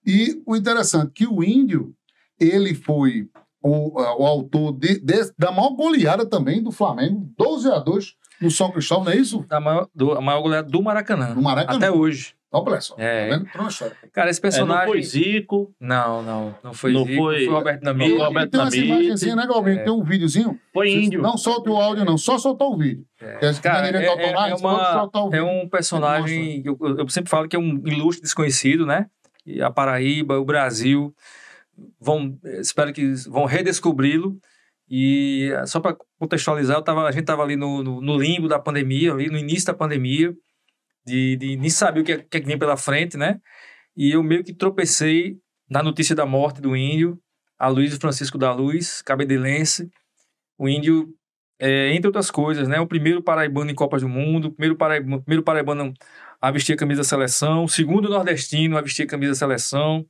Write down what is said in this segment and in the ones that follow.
E o interessante é que o Índio, ele foi o autor da maior goleada também do Flamengo, 12-2 no São Cristóvão, não é isso? A maior goleada do Maracanã. No Maracanã. Até hoje. Olha só, É. tá vendo? Entrou na história. Cara, esse personagem... não foi Zico. Não foi Não Zico. foi- Foi o Roberto Não, Dinamite. Roberto Tem essa Dinamite. imagenzinha, né, Galvinho? Tem um videozinho. Foi Índio. Não solta o áudio, não. Só soltar o vídeo. Cara, soltar o é vídeo. um personagem... Eu sempre falo que é um ilustre desconhecido, né? E a Paraíba, o Brasil... espero que vão redescobri-lo. E só para contextualizar, a gente estava ali no limbo da pandemia, ali no início da pandemia, de nem saber o que é que vinha pela frente, né? E eu meio que tropecei na notícia da morte do Índio, Aloysio Francisco da Luz, cabedelense. O Índio, entre outras coisas, né? O primeiro paraibano em Copas do Mundo, o primeiro paraibano a vestir a camisa da seleção, o segundo nordestino a vestir a camisa da seleção,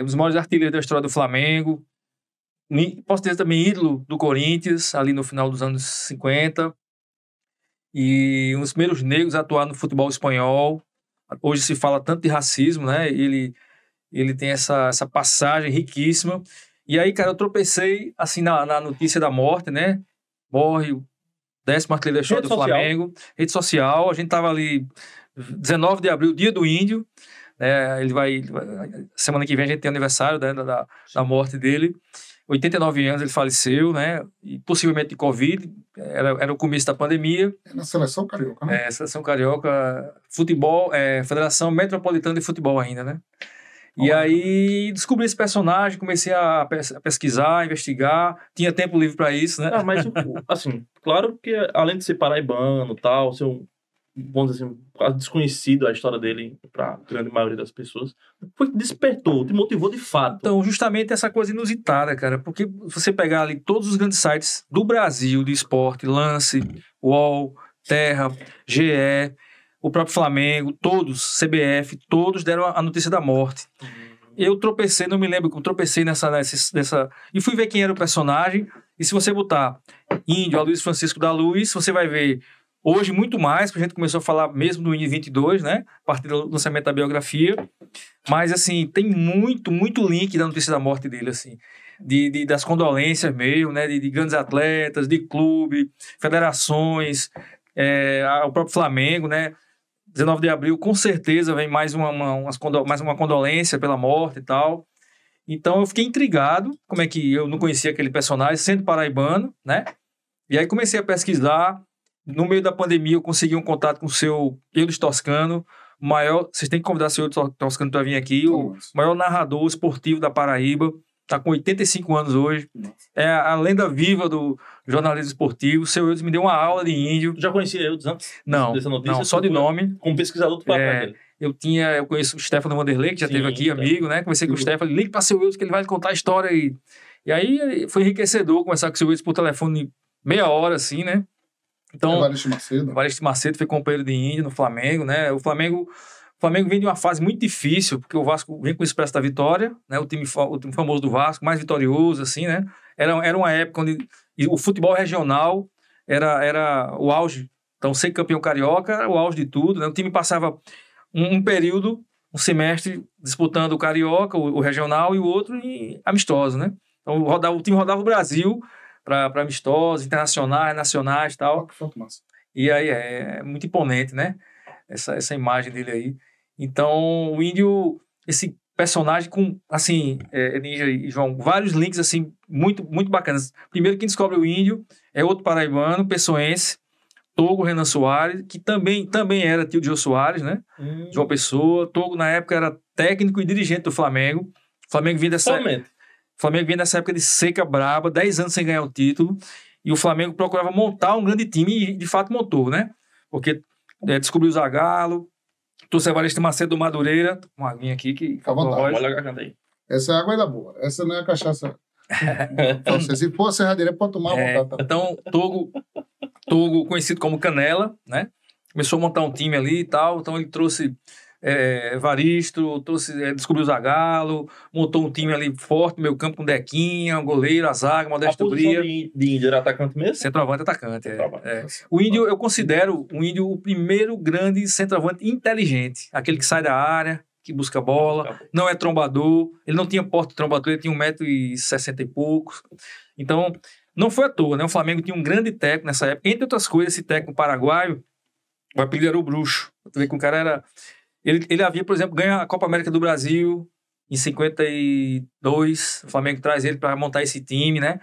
um dos maiores artilheiros da história do Flamengo. Posso dizer também ídolo do Corinthians, ali no final dos anos 50. E um dos primeiros negros a atuar no futebol espanhol. Hoje se fala tanto de racismo, né? Ele tem essa passagem riquíssima. E aí, cara, eu tropecei, assim, na notícia da morte, né? Morre o 10º artilheiro da história do Flamengo. Rede social. A gente tava ali, 19 de abril, dia do Índio. Ele vai... Semana que vem a gente tem aniversário, né, da morte dele. 89 anos ele faleceu, né? E possivelmente de Covid. Era o começo da pandemia. É na Seleção Carioca, né? Seleção Carioca, futebol, Federação Metropolitana de Futebol ainda, né? E aí descobri esse personagem, comecei a pesquisar, a investigar. Tinha tempo livre para isso, né? Mas, assim, claro que além de ser paraibano e tal, ser vamos dizer assim, quase desconhecido a história dele para a grande maioria das pessoas, despertou, te motivou de fato. Então, justamente essa coisa inusitada, cara, porque você pegar ali todos os grandes sites do Brasil, de esporte, Lance, UOL, Terra, GE, o próprio Flamengo, todos, CBF, todos deram a notícia da morte. Eu tropecei, não me lembro, eu tropecei nessa... E fui ver quem era o personagem, e se você botar Índio, Aloysio Francisco da Luz, você vai ver hoje muito mais, porque a gente começou a falar mesmo do Índio 22, né? A partir do lançamento da biografia. Mas, assim, tem muito link da notícia da morte dele, assim. Das condolências mesmo, né? De grandes atletas, de clube, federações, o próprio Flamengo, né? 19 de abril, com certeza, vem mais uma condolência pela morte e tal. Então, eu fiquei intrigado, como é que eu não conhecia aquele personagem, sendo paraibano, né? E aí comecei a pesquisar. No meio da pandemia, eu consegui um contato com o seu Eudes Toscano, o maior... Vocês têm que convidar o seu Eudes Toscano para vir aqui, o maior narrador esportivo da Paraíba. Está com 85 anos hoje. É a lenda viva do jornalismo esportivo. O seu Eudes me deu uma aula de índio. Já conhecia Eudes antes? Não, dessa notícia, não, só de nome. Como pesquisador do papel dele. Eu conheço o Stefano Vanderlei, que já esteve aqui, amigo, né? Conversei com o Stefano, ligue para o seu Eudes que ele vai contar a história. E aí foi enriquecedor conversar com o seu Eudes por telefone meia hora, assim, né? Então, Evaristo Macedo foi companheiro de Índio no Flamengo, né? O Flamengo vem de uma fase muito difícil, porque o Vasco vem com o Expresso da Vitória, né? O time famoso do Vasco, mais vitorioso, assim, né? Era uma época onde o futebol regional era o auge. Então, ser campeão carioca era o auge de tudo, né? O time passava um período, um semestre, disputando o carioca, o regional, e o outro amistoso, né? Então, o time rodava o Brasil para amistosos, internacionais, nacionais e tal. E aí é muito imponente, né? Essa imagem dele aí. Então, o Índio, esse personagem com, assim, Ninja e João, vários links, assim, muito bacanas. Primeiro, quem descobre o Índio é outro paraibano, pessoense, Togo Renan Soares, que também era tio de Jô Soares, né? João Pessoa. Togo, na época, era técnico e dirigente do Flamengo. O Flamengo vinha dessa época de seca braba, 10 anos sem ganhar o título, e o Flamengo procurava montar um grande time, e de fato montou, né? Porque descobriu o Zagallo, trouxe Evaristo Macedo do Madureira, uma aguinha aqui que... Fica à vontade. Olha a garganta aí. Essa água é da boa, essa não é a cachaça. Então, se for a serradeira, pode tomar à vontade. Então, Togo, conhecido como Canela, né? Começou a montar um time ali e tal, então ele trouxe... Evaristo, descobriu o Zagallo, montou um time ali forte no meio campo com Dequinha, um goleiro, a zaga, Modesto Bria. De Índio era atacante mesmo? Centroavante, atacante. O Índio, eu considero o Índio o primeiro grande centroavante inteligente, aquele que sai da área, que busca bola, não é trombador, ele não tinha porte trombador, ele tinha 1,60 m e poucos. Então, não foi à toa, né? O Flamengo tinha um grande técnico nessa época. Entre outras coisas, esse técnico paraguaio, o apelido era o Bruxo. Tu vê que o cara era... Ele havia, por exemplo, ganho a Copa América do Brasil em 52. O Flamengo traz ele para montar esse time, né?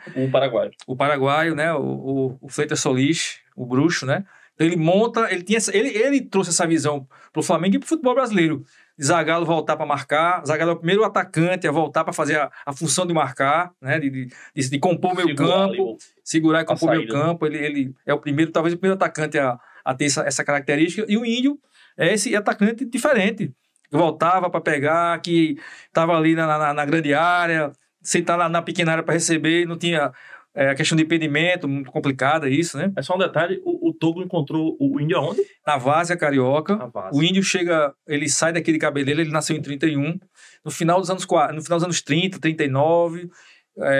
O paraguaio, né? O Fleitas Solis, o Bruxo, né? Então ele monta, ele trouxe essa visão pro Flamengo e pro futebol brasileiro. Zagallo voltar para marcar, Zagallo é o primeiro atacante a voltar para fazer a função de marcar, né? De compor o meio campo, segurar e compor o meio campo. Ele é o primeiro, talvez o primeiro atacante a ter essa característica. E o Índio é esse atacante diferente, que voltava para pegar, que estava ali na grande área, sentar na pequena área para receber, não tinha a questão de impedimento, muito complicada isso, né? É só um detalhe, o Togo encontrou o Índio aonde? Na Várzea Carioca. O Índio chega, ele sai daquele cabeleiro, ele nasceu em 31, no final dos anos 30, 39,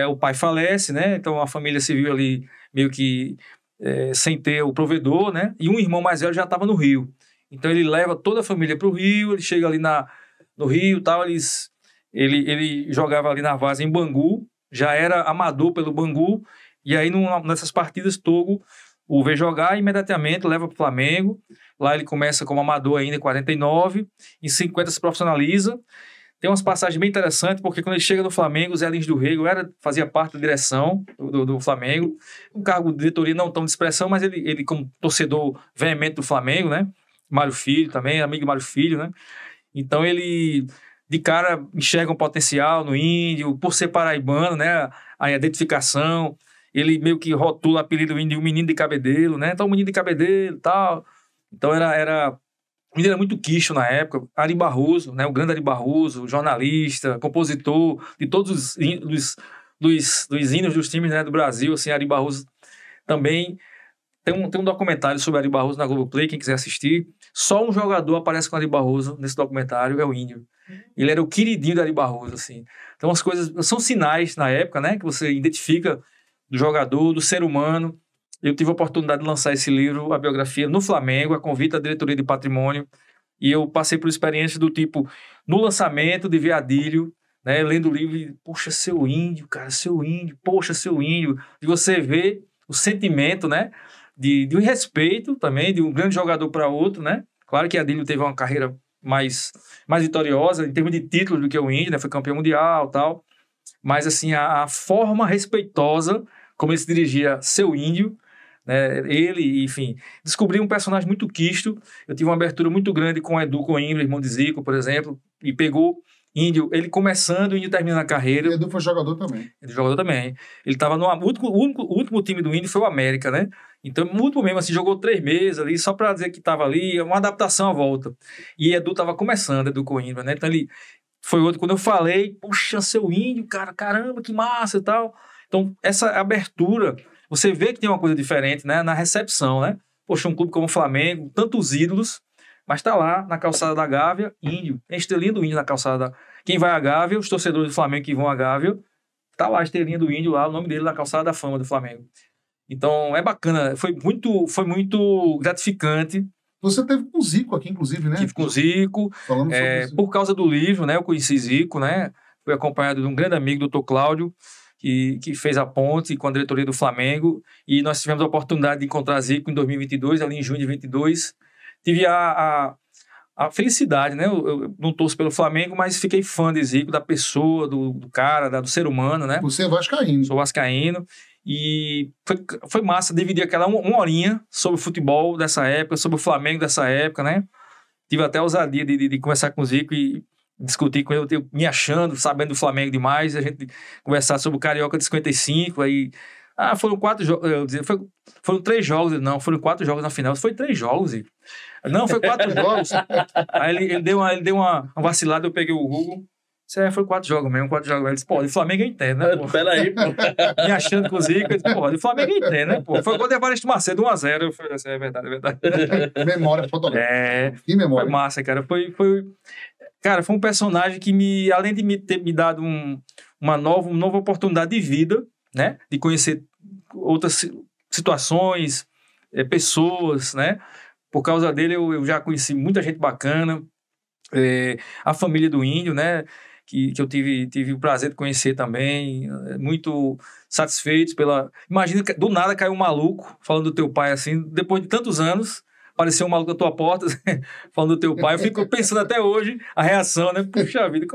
o pai falece, né? Então a família se viu ali meio que sem ter o provedor, né? E um irmão mais velho já estava no Rio. Então ele leva toda a família para o Rio, ele chega ali no Rio e tal, ele jogava ali na Várzea em Bangu, já era amador pelo Bangu, e aí nessas partidas Togo o vê jogar e imediatamente leva para o Flamengo. Lá ele começa como amador ainda em 49, em 50 se profissionaliza. Tem umas passagens bem interessantes, porque quando ele chega no Flamengo, o Zé Lins do Rego fazia parte da direção do Flamengo, um cargo de diretoria não tão de expressão, mas ele como torcedor veemente do Flamengo, né? Mário Filho também, amigo de Mário Filho, né? Então ele de cara enxerga um potencial no Índio, por ser paraibano, né? A identificação, ele meio que rotula o apelido do Índio, o menino de Cabedelo, né? Então o menino de Cabedelo e tal. Então o Índio era muito quicho na época. Ari Barroso, né? O grande Ari Barroso, jornalista, compositor de todos dos hinos dos times, né, do Brasil, assim, Ari Barroso também. Tem um documentário sobre Ari Barroso na Globoplay, quem quiser assistir. Só um jogador aparece com Ari Barroso nesse documentário, é o Índio. Ele era o queridinho do Ari Barroso, assim. Então as coisas são sinais na época, né, que você identifica do jogador, do ser humano. Eu tive a oportunidade de lançar esse livro, a biografia, no Flamengo, a convite da diretoria de patrimônio, e eu passei por experiências do tipo, no lançamento de Veadilho, né, lendo o livro, e, poxa, seu Índio, cara, seu Índio, poxa, seu Índio, e você vê o sentimento, né, de um respeito também, de um grande jogador para outro, né, claro que Adílio teve uma carreira mais vitoriosa em termos de títulos do que o Índio, né, foi campeão mundial e tal, mas assim, a forma respeitosa como ele se dirigia seu Índio, né, ele, enfim, descobri um personagem muito quisto. Eu tive uma abertura muito grande com o Edu Coimbra, irmão de Zico, por exemplo, e pegou Índio, ele começando, o Índio terminando a carreira. E Edu foi jogador também. Ele jogador também. Ele estava no último time do Índio foi o América, né? Então, muito mesmo, assim, jogou 3 meses ali, só para dizer que estava ali, uma adaptação à volta. E Edu estava começando, Edu Coimbra, né? Então, ele foi outro, quando eu falei, puxa, seu Índio, cara, caramba, que massa e tal. Então, essa abertura, você vê que tem uma coisa diferente, né? Na recepção, né? Poxa, um clube como o Flamengo, tantos ídolos, mas tá lá na calçada da Gávea, Índio. Tem a estrelinha do Índio na calçada. Quem vai à Gávea, os torcedores do Flamengo que vão à Gávea, tá lá a estrelinha do Índio, lá o nome dele na calçada da fama do Flamengo. Então, é bacana. Foi muito gratificante. Você teve com o Zico aqui, inclusive, né? Tive com o Zico. Falando sobre isso. Por causa do livro, né? Eu conheci Zico, né? Fui acompanhado de um grande amigo, Dr. Cláudio, que fez a ponte com a diretoria do Flamengo. E nós tivemos a oportunidade de encontrar Zico em 2022, ali em junho de 2022. Tive a felicidade, né? Eu não torço pelo Flamengo, mas fiquei fã de Zico, da pessoa, do cara, do ser humano, né? Você é vascaíno. Sou vascaíno. E foi massa dividir aquela uma horinha sobre o futebol dessa época, sobre o Flamengo dessa época, né? Tive até a ousadia de conversar com o Zico e discutir com ele, eu me achando, sabendo do Flamengo demais, a gente conversar sobre o Carioca de 55, aí... foram 4 jogos, eu dizia, foram 3 jogos, não, foram 4 jogos na final, foi 3 jogos, Zico. Não, foi 4 jogos. Aí ele deu uma vacilada, eu peguei o Google, foi 4 jogos mesmo, 4 jogos. Ele disse, pô, de Flamengo eu entendo, né, pô? Peraí, pô. Me achando com o Zico, eu disse, pô, de Flamengo eu entendo, né, pô? Foi gol de Evaristo Macedo, 1-0, eu falei assim, é verdade. Memória fotográfica. Que memória. Foi massa, cara, Cara, foi um personagem que, além de ter me dado uma nova oportunidade de vida, né, de conhecer outras situações, pessoas, né, por causa dele eu já conheci muita gente bacana, a família do Índio, né? Que eu tive o prazer de conhecer também, muito satisfeitos pela... Imagina que do nada caiu um maluco falando do teu pai assim, depois de tantos anos, apareceu um maluco na tua porta falando do teu pai. Eu fico pensando até hoje a reação, né? Puxa vida,